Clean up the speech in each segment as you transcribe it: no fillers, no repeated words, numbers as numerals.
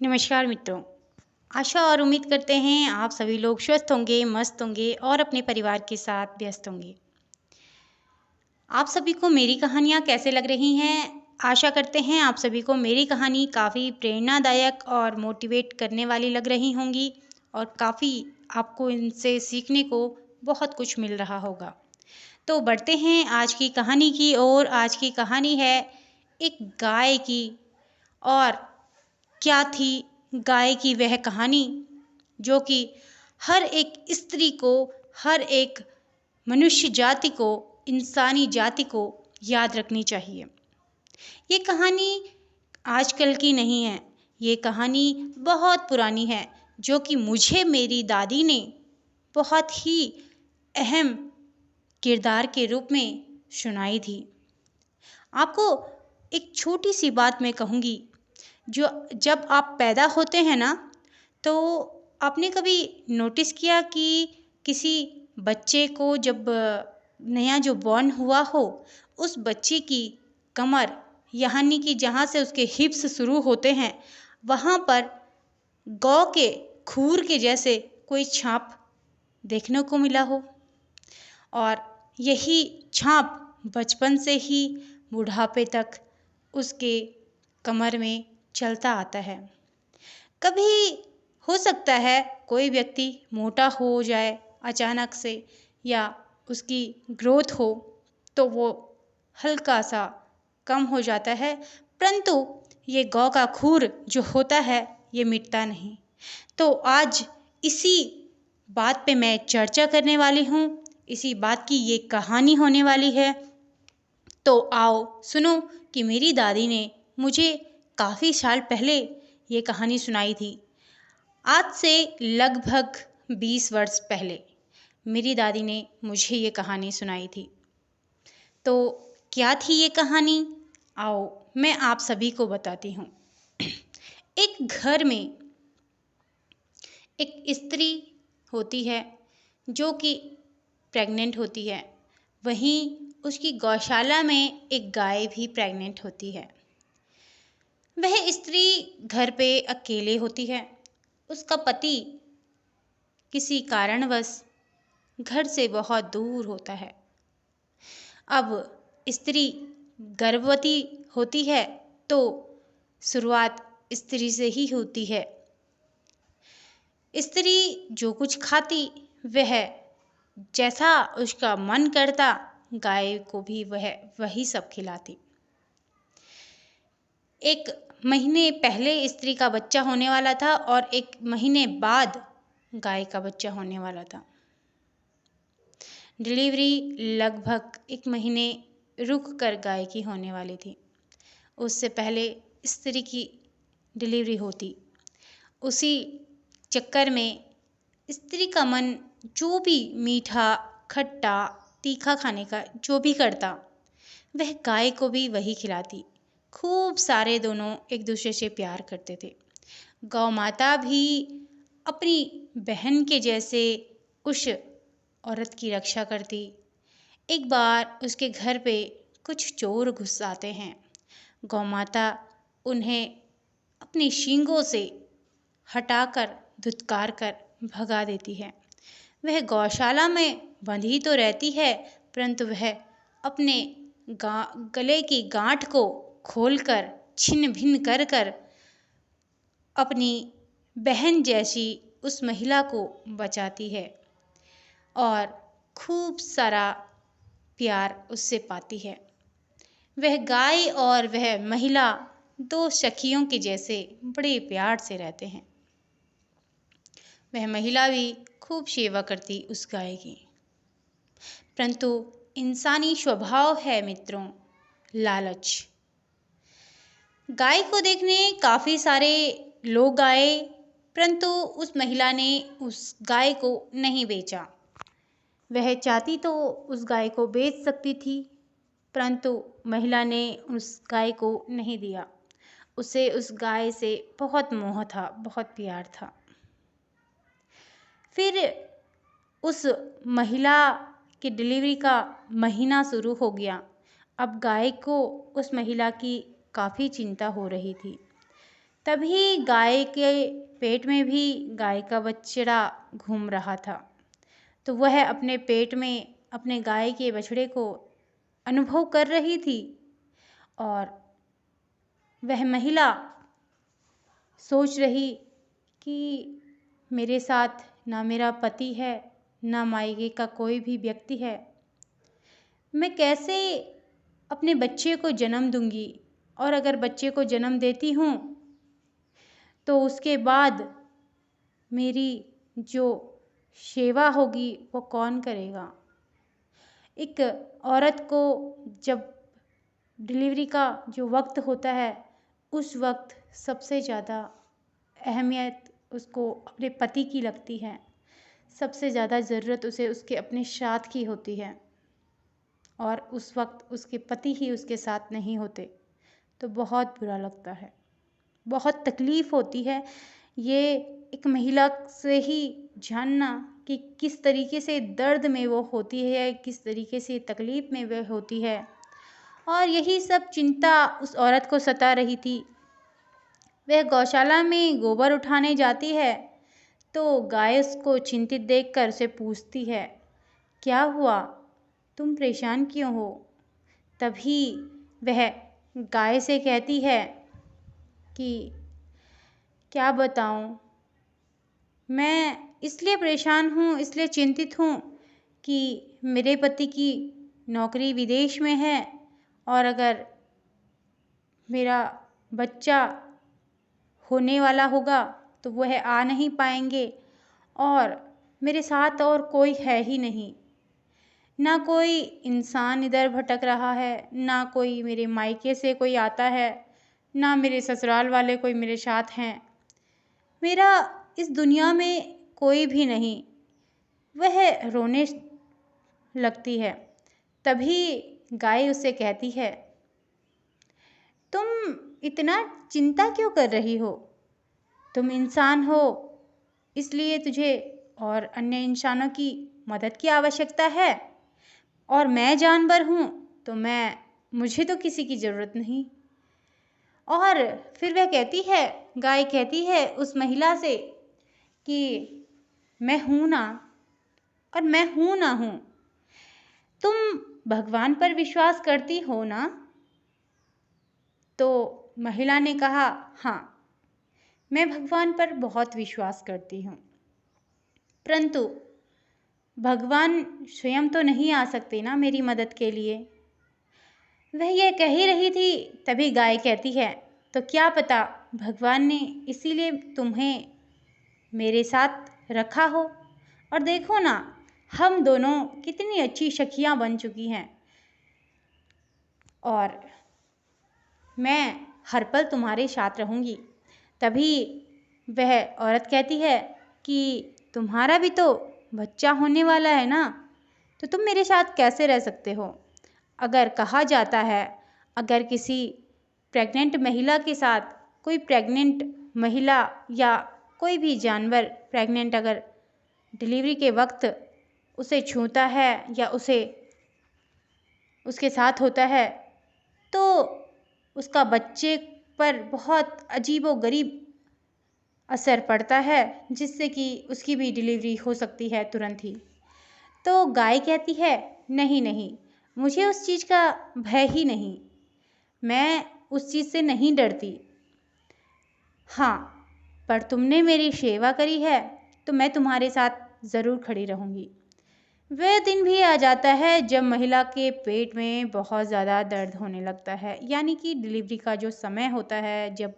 नमस्कार मित्रों। आशा और उम्मीद करते हैं आप सभी लोग स्वस्थ होंगे, मस्त होंगे और अपने परिवार के साथ व्यस्त होंगे। आप सभी को मेरी कहानियाँ कैसे लग रही हैं? आशा करते हैं आप सभी को मेरी कहानी काफ़ी प्रेरणादायक और मोटिवेट करने वाली लग रही होंगी और काफ़ी आपको इनसे सीखने को बहुत कुछ मिल रहा होगा। तो बढ़ते हैं आज की कहानी की ओर। आज की कहानी है एक गाय की। और क्या थी गाय की वह कहानी जो कि हर एक स्त्री को, हर एक मनुष्य जाति को, इंसानी जाति को याद रखनी चाहिए। ये कहानी आजकल की नहीं है, ये कहानी बहुत पुरानी है जो कि मुझे मेरी दादी ने बहुत ही अहम किरदार के रूप में सुनाई थी। आपको एक छोटी सी बात मैं कहूँगी। जो जब आप पैदा होते हैं ना, तो आपने कभी नोटिस किया कि किसी बच्चे को जब नया जो बॉर्न हुआ हो, उस बच्चे की कमर यानी कि जहाँ से उसके हिप्स शुरू होते हैं, वहाँ पर गौ के खूर के जैसे कोई छाप देखने को मिला हो। और यही छाप बचपन से ही बुढ़ापे तक उसके कमर में चलता आता है। कभी हो सकता है कोई व्यक्ति मोटा हो जाए अचानक से, या उसकी ग्रोथ हो तो वो हल्का सा कम हो जाता है, परंतु ये गौ का खूर जो होता है ये मिटता नहीं। तो आज इसी बात पे मैं चर्चा करने वाली हूँ, इसी बात की ये कहानी होने वाली है। तो आओ सुनो कि मेरी दादी ने मुझे काफ़ी साल पहले ये कहानी सुनाई थी। आज से लगभग 20 वर्ष पहले मेरी दादी ने मुझे ये कहानी सुनाई थी। तो क्या थी ये कहानी? आओ मैं आप सभी को बताती हूँ। एक घर में एक स्त्री होती है जो कि प्रेग्नेंट होती है। वहीं उसकी गौशाला में एक गाय भी प्रेग्नेंट होती है। वह स्त्री घर पे अकेले होती है। उसका पति किसी कारणवश घर से बहुत दूर होता है। अब स्त्री गर्भवती होती है तो शुरुआत स्त्री से ही होती है। स्त्री जो कुछ खाती वह जैसा उसका मन करता गाय को भी वह वही सब खिलाती। एक महीने पहले स्त्री का बच्चा होने वाला था और एक महीने बाद गाय का बच्चा होने वाला था। डिलीवरी लगभग एक महीने रुक कर गाय की होने वाली थी। उससे पहले स्त्री की डिलीवरी होती। उसी चक्कर में स्त्री का मन जो भी मीठा, खट्टा, तीखा खाने का जो भी करता, वह गाय को भी वही खिलाती। खूब सारे दोनों एक दूसरे से प्यार करते थे। गौ माता भी अपनी बहन के जैसे उस औरत की रक्षा करती। एक बार उसके घर पे कुछ चोर घुस आते हैं। गौ माता उन्हें अपनी सींगों से हटाकर धुतकार कर भगा देती है। वह गौशाला में बंधी तो रहती है, परंतु वह अपने गले की गांठ को खोलकर छिन्न भिन्न कर कर अपनी बहन जैसी उस महिला को बचाती है और खूब सारा प्यार उससे पाती है। वह गाय और वह महिला दो सखियों के जैसे बड़े प्यार से रहते हैं। वह महिला भी खूब सेवा करती उस गाय की, परंतु इंसानी स्वभाव है मित्रों लालच। गाय को देखने काफ़ी सारे लोग आए, परंतु उस महिला ने उस गाय को नहीं बेचा। वह चाहती तो उस गाय को बेच सकती थी, परंतु महिला ने उस गाय को नहीं दिया। उसे उस गाय से बहुत मोह था, बहुत प्यार था। फिर उस महिला की डिलीवरी का महीना शुरू हो गया। अब गाय को उस महिला की काफ़ी चिंता हो रही थी। तभी गाय के पेट में भी गाय का बछड़ा घूम रहा था। तो वह अपने पेट में अपने गाय के बछड़े को अनुभव कर रही थी और वह महिला सोच रही कि मेरे साथ ना मेरा पति है, ना मायके का कोई भी व्यक्ति है। मैं कैसे अपने बच्चे को जन्म दूंगी, और अगर बच्चे को जन्म देती हूँ तो उसके बाद मेरी जो सेवा होगी वो कौन करेगा। एक औरत को जब डिलीवरी का जो वक्त होता है, उस वक्त सबसे ज़्यादा अहमियत उसको अपने पति की लगती है। सबसे ज़्यादा ज़रूरत उसे उसके अपने साथ की होती है, और उस वक्त उसके पति ही उसके साथ नहीं होते तो बहुत बुरा लगता है, बहुत तकलीफ़ होती है। ये एक महिला से ही जानना कि किस तरीके से दर्द में वो होती है, किस तरीके से तकलीफ़ में वह होती है। और यही सब चिंता उस औरत को सता रही थी। वह गौशाला में गोबर उठाने जाती है तो गाय उसको चिंतित देखकर उसे पूछती है, क्या हुआ, तुम परेशान क्यों हो। तभी वह गाय से कहती है कि क्या बताऊं, मैं इसलिए परेशान हूँ, इसलिए चिंतित हूँ कि मेरे पति की नौकरी विदेश में है, और अगर मेरा बच्चा होने वाला होगा तो वह आ नहीं पाएंगे, और मेरे साथ और कोई है ही नहीं। ना कोई इंसान इधर भटक रहा है, ना कोई मेरे मायके से कोई आता है, ना मेरे ससुराल वाले कोई मेरे साथ हैं। मेरा इस दुनिया में कोई भी नहीं। वह रोने लगती है। तभी गाय उससे कहती है, तुम इतना चिंता क्यों कर रही हो। तुम इंसान हो, इसलिए तुझे और अन्य इंसानों की मदद की आवश्यकता है, और मैं जानवर हूँ तो मुझे तो किसी की ज़रूरत नहीं। और फिर वह कहती है, गाय कहती है उस महिला से कि मैं हूँ ना, और मैं हूँ ना हूँ, तुम भगवान पर विश्वास करती हो ना। तो महिला ने कहा, हाँ, मैं भगवान पर बहुत विश्वास करती हूँ, परंतु भगवान स्वयं तो नहीं आ सकते ना मेरी मदद के लिए। वह यह कह ही रही थी, तभी गाय कहती है, तो क्या पता भगवान ने इसीलिए तुम्हें मेरे साथ रखा हो, और देखो ना हम दोनों कितनी अच्छी सखियाँ बन चुकी हैं, और मैं हर पल तुम्हारे साथ रहूँगी। तभी वह औरत कहती है कि तुम्हारा भी तो बच्चा होने वाला है ना, तो तुम मेरे साथ कैसे रह सकते हो। अगर कहा जाता है, अगर किसी प्रेग्नेंट महिला के साथ कोई प्रेग्नेंट महिला या कोई भी जानवर प्रेग्नेंट अगर डिलीवरी के वक्त उसे छूता है या उसके साथ होता है, तो उसका बच्चे पर बहुत अजीबोगरीब असर पड़ता है, जिससे कि उसकी भी डिलीवरी हो सकती है तुरंत ही। तो गाय कहती है, नहीं नहीं, मुझे उस चीज़ का भय ही नहीं, मैं उस चीज़ से नहीं डरती। हाँ, पर तुमने मेरी सेवा करी है तो मैं तुम्हारे साथ ज़रूर खड़ी रहूँगी। वह दिन भी आ जाता है जब महिला के पेट में बहुत ज़्यादा दर्द होने लगता है, यानी कि डिलीवरी का जो समय होता है, जब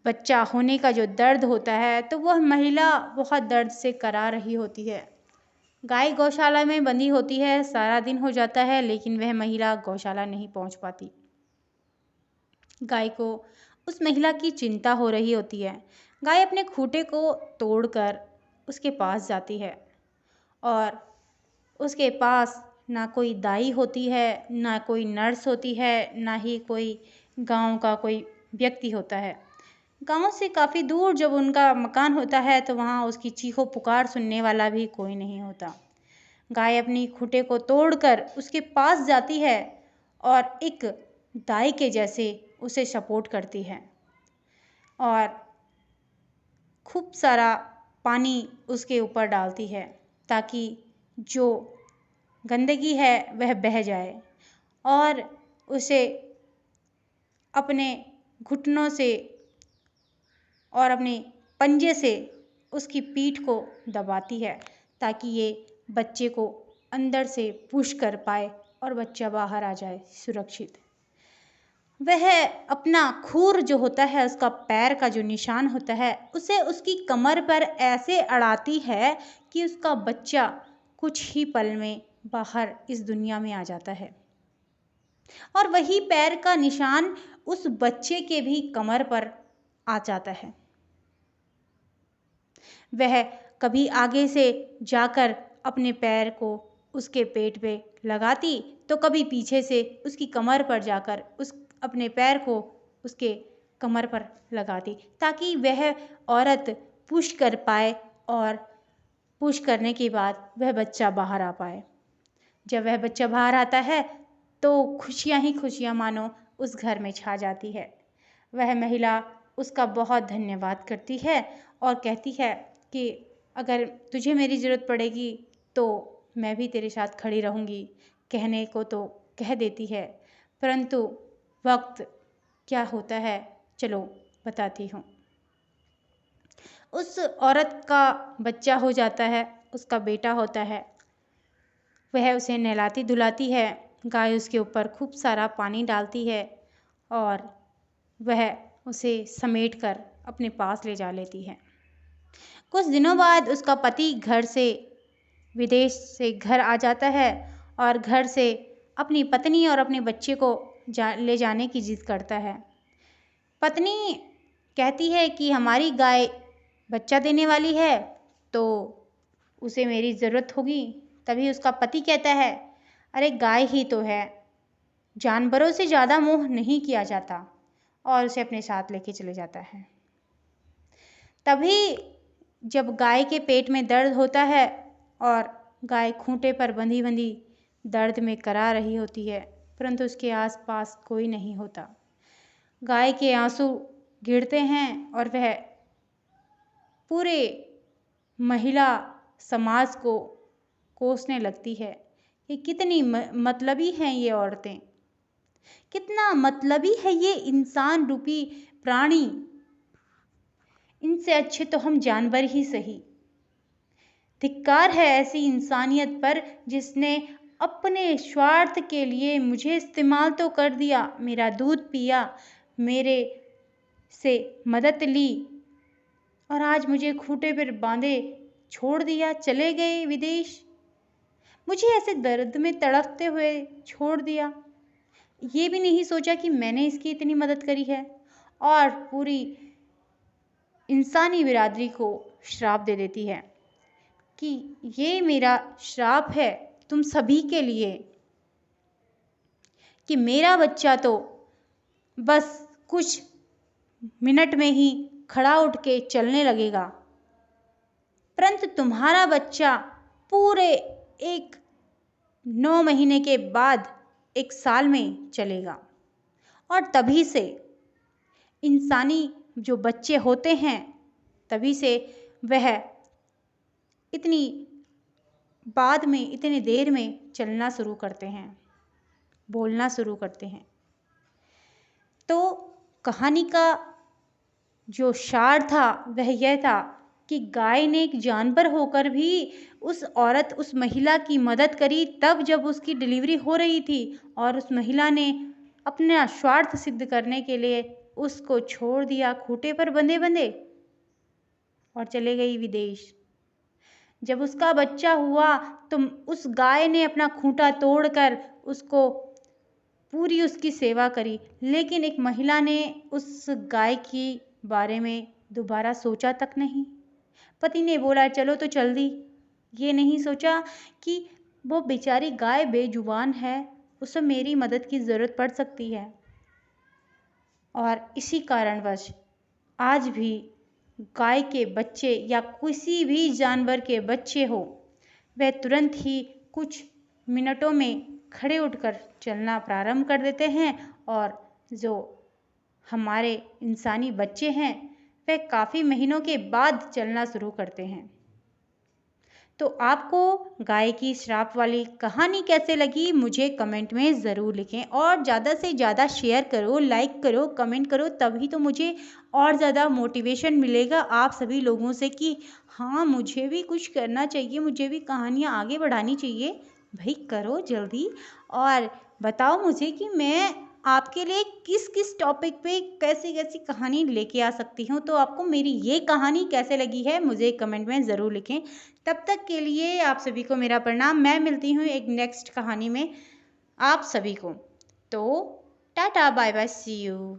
बच्चा होने का जो दर्द होता है, तो वह महिला बहुत दर्द से करा रही होती है। गाय गौशाला में बंधी होती है, सारा दिन हो जाता है, लेकिन वह महिला गौशाला नहीं पहुंच पाती। गाय को उस महिला की चिंता हो रही होती है। गाय अपने खूंटे को तोड़कर उसके पास जाती है, और उसके पास ना कोई दाई होती है, ना कोई नर्स होती है, ना ही कोई गांव का कोई व्यक्ति होता है। गांव से काफ़ी दूर जब उनका मकान होता है तो वहाँ उसकी चीखों पुकार सुनने वाला भी कोई नहीं होता। गाय अपनी खूंटे को तोड़कर उसके पास जाती है और एक दाई के जैसे उसे सपोर्ट करती है। और खूब सारा पानी उसके ऊपर डालती है ताकि जो गंदगी है वह बह जाए और उसे अपने घुटनों से और अपने पंजे से उसकी पीठ को दबाती है ताकि ये बच्चे को अंदर से पुश कर पाए और बच्चा बाहर आ जाए सुरक्षित। वह अपना खूर जो होता है, उसका पैर का जो निशान होता है, उसे उसकी कमर पर ऐसे अड़ाती है कि उसका बच्चा कुछ ही पल में बाहर इस दुनिया में आ जाता है। और वही पैर का निशान उस बच्चे के भी कमर पर आ जाता है। वह कभी आगे से जाकर अपने पैर को उसके पेट पे लगाती तो कभी पीछे से उसकी कमर पर जाकर उस अपने पैर को उसके कमर पर लगाती ताकि वह औरत पुश कर पाए और पुश करने के बाद वह बच्चा बाहर आ पाए। जब वह बच्चा बाहर आता है तो खुशियां ही खुशियां मानो उस घर में छा जाती है। वह महिला उसका बहुत धन्यवाद करती है और कहती है कि अगर तुझे मेरी ज़रूरत पड़ेगी तो मैं भी तेरे साथ खड़ी रहूँगी। कहने को तो कह देती है, परंतु वक्त क्या होता है चलो बताती हूँ। उस औरत का बच्चा हो जाता है, उसका बेटा होता है। वह उसे नहलाती धुलाती है, गाय उसके ऊपर खूब सारा पानी डालती है और वह उसे समेट कर अपने पास ले जा लेती है। कुछ दिनों बाद उसका पति घर से विदेश से घर आ जाता है और घर से अपनी पत्नी और अपने बच्चे को ले जाने की जिद करता है। पत्नी कहती है कि हमारी गाय बच्चा देने वाली है तो उसे मेरी ज़रूरत होगी। तभी उसका पति कहता है, अरे गाय ही तो है, जानवरों से ज़्यादा मोह नहीं किया जाता, और उसे अपने साथ लेके चले जाता है। तभी जब गाय के पेट में दर्द होता है और गाय खूंटे पर बंधी बंधी दर्द में करा रही होती है, परंतु उसके आसपास कोई नहीं होता। गाय के आंसू गिरते हैं और वह पूरे महिला समाज को कोसने लगती है कि कितनी मतलबी हैं ये औरतें, कितना मतलबी है ये इंसान रूपी प्राणी, इनसे अच्छे तो हम जानवर ही सही। धिक्कार है ऐसी इंसानियत पर जिसने अपने स्वार्थ के लिए मुझे इस्तेमाल तो कर दिया, मेरा दूध पिया, मेरे से मदद ली और आज मुझे खूंटे पर बांधे छोड़ दिया, चले गए विदेश, मुझे ऐसे दर्द में तड़पते हुए छोड़ दिया। ये भी नहीं सोचा कि मैंने इसकी इतनी मदद करी है, और पूरी इंसानी बिरादरी को श्राप दे देती है कि ये मेरा श्राप है तुम सभी के लिए कि मेरा बच्चा तो बस कुछ मिनट में ही खड़ा उठ के चलने लगेगा, परंतु तुम्हारा बच्चा पूरे 9 महीने के बाद 1 साल में चलेगा। और तभी से इंसानी जो बच्चे होते हैं, तभी से वह इतनी बाद में इतनी देर में चलना शुरू करते हैं, बोलना शुरू करते हैं। तो कहानी का जो सार था वह यह था कि गाय ने एक जानवर होकर भी उस महिला की मदद करी तब जब उसकी डिलीवरी हो रही थी, और उस महिला ने अपना स्वार्थ सिद्ध करने के लिए उसको छोड़ दिया खूंटे पर बंधे बंधे और चले गई विदेश। जब उसका बच्चा हुआ तो उस गाय ने अपना खूंटा तोड़कर उसको पूरी उसकी सेवा करी, लेकिन एक महिला ने उस गाय के बारे में दोबारा सोचा तक नहीं। पति ने बोला चलो तो चल दी, ये नहीं सोचा कि वो बेचारी गाय बेजुबान है, उसे मेरी मदद की ज़रूरत पड़ सकती है। और इसी कारणवश आज भी गाय के बच्चे या किसी भी जानवर के बच्चे हो, वह तुरंत ही कुछ मिनटों में खड़े उठकर चलना प्रारंभ कर देते हैं, और जो हमारे इंसानी बच्चे हैं वह काफ़ी महीनों के बाद चलना शुरू करते हैं। तो आपको गाय की श्राप वाली कहानी कैसे लगी मुझे कमेंट में ज़रूर लिखें और ज़्यादा से ज़्यादा शेयर करो, लाइक करो, कमेंट करो, तभी तो मुझे और ज़्यादा मोटिवेशन मिलेगा आप सभी लोगों से कि हाँ, मुझे भी कुछ करना चाहिए, मुझे भी कहानियाँ आगे बढ़ानी चाहिए। भाई करो जल्दी और बताओ मुझे कि मैं आपके लिए किस किस टॉपिक पे कैसी कैसी कहानी लेके आ सकती हूँ। तो आपको मेरी ये कहानी कैसे लगी है मुझे कमेंट में ज़रूर लिखें। तब तक के लिए आप सभी को मेरा प्रणाम। मैं मिलती हूँ एक नेक्स्ट कहानी में आप सभी को। तो tata bye bye see you.